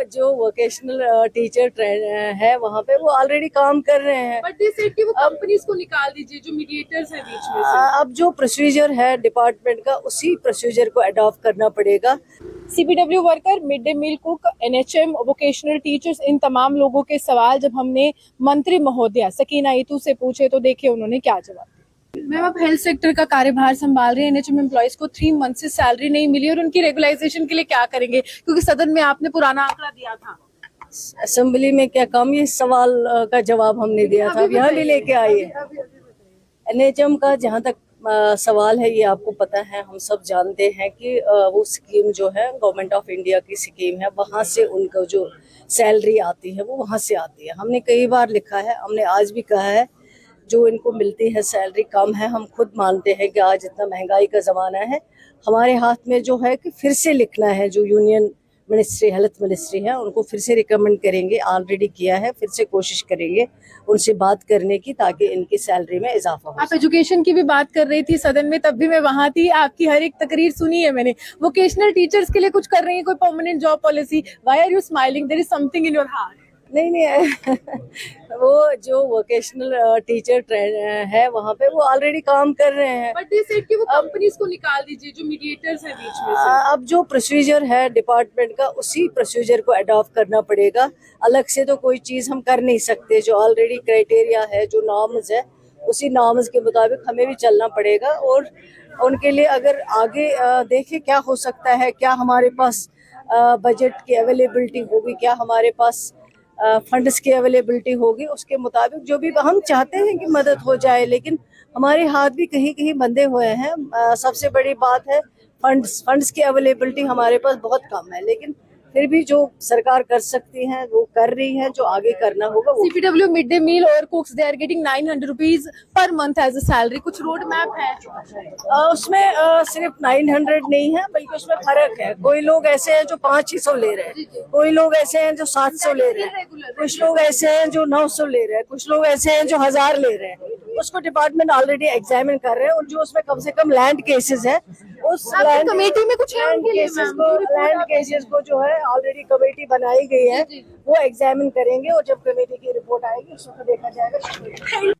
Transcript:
जो vocational teacher है वहाँ पे वो ऑलरेडी काम कर रहे हैं। बट दे सेड कि वो कंपनीज को निकाल दीजिए जो मीडिएटर्स हैं बीच में से। अब जो प्रोसीजर है डिपार्टमेंट का उसी प्रोसीजर को अडॉप्ट करना पड़ेगा। CPW worker, mid day meal cook, NHM, vocational teachers, इन तमाम लोगों के सवाल जब हमने मंत्री महोदया सकीना ईतू से पूछे तो देखिए उन्होंने क्या जवाब दिया। मैम, आप हेल्थ सेक्टर का कार्यभार संभाल रहे हैं, एनएचएम एम्प्लॉइज को 3 मंथ से सैलरी नहीं मिली और उनकी रेगुलाइजेशन के लिए क्या करेंगे, क्योंकि सदन में आपने पुराना आंकड़ा दिया था। असेंबली में क्या काम, ये सवाल का जवाब हमने दिया था, अब यहाँ भी लेके आई है। एनएचएम का जहाँ तक सवाल है, ये आपको पता है, हम सब जानते हैं कि वो स्कीम जो है गवर्नमेंट ऑफ इंडिया की स्कीम है, वहाँ से उनको जो सैलरी आती है वो वहाँ से आती है। हमने कई बार लिखा है, हमने आज भी कहा है, जो इनको मिलती है सैलरी कम है। हम खुद मानते हैं कि आज इतना महंगाई का ज़माना है, हमारे हाथ में जो है कि फिर से लिखना है। जो यूनियन मिनिस्ट्री, हेल्थ मिनिस्ट्री है, उनको फिर से रिकमेंड करेंगे, ऑलरेडी किया है, फिर से कोशिश करेंगे उनसे बात करने की, ताकि इनकी सैलरी में इजाफा हो। आप एजुकेशन की भी बात कर रही थी सदन में, तब भी मैं वहां थी, आपकी हर एक तकरीर सुनी है मैंने। वोकेशनल टीचर्स के लिए कुछ कर रही है, कोई permanent job policy? Why are you smiling? There is something in your heart. नहीं वो जो वोकेशनल टीचर है वहाँ पे वो ऑलरेडी काम कर रहे हैं। बट दे सेड कि वो कंपनीज को निकाल दीजिए जो मीडिएटर्स हैं बीच में से। अब जो प्रोसीजर है डिपार्टमेंट का उसी प्रोसीजर को अडॉप्ट करना पड़ेगा। अलग से तो कोई चीज़ हम कर नहीं सकते। जो ऑलरेडी क्राइटेरिया है, जो नॉर्म्स है, उसी नॉर्म्स के मुताबिक हमें भी चलना पड़ेगा। और उनके लिए अगर आगे देखें क्या हो सकता है, क्या हमारे पास बजट की अवेलेबिलिटी होगी, क्या हमारे पास फंड्स की अवेलेबिलिटी होगी, उसके मुताबिक जो भी हम चाहते हैं कि मदद हो जाए, लेकिन हमारे हाथ भी कहीं कहीं बंधे हुए हैं। सबसे बड़ी बात है फंड्स की अवेलेबिलिटी हमारे पास बहुत कम है, लेकिन फिर भी जो सरकार कर सकती है वो कर रही है। जो आगे करना होगा वो। सीपीडब्ल्यू मिड डे मील और cooks they are getting 900 rupees per month as a salary. कुछ रोड मैप है? उसमें सिर्फ 900 नहीं है, बल्कि उसमें फर्क है। कोई लोग ऐसे हैं जो 500 ले रहे हैं, कोई लोग ऐसे हैं जो 700 ले रहे हैं, कुछ लोग ऐसे हैं जो 900 ले रहे हैं, कुछ लोग ऐसे हैं जो 1000 ले रहे हैं। उसको डिपार्टमेंट ऑलरेडी एग्जामिन कर रहे हैं। और जो उसमें कम से कम लैंड केसेस है, उस लैंड कमेटी में कुछ लैंड केसेस को जो है ऑलरेडी कमेटी बनाई गई है, वो एग्जामिन करेंगे। और जब कमेटी की रिपोर्ट आएगी उसको देखा जाएगा।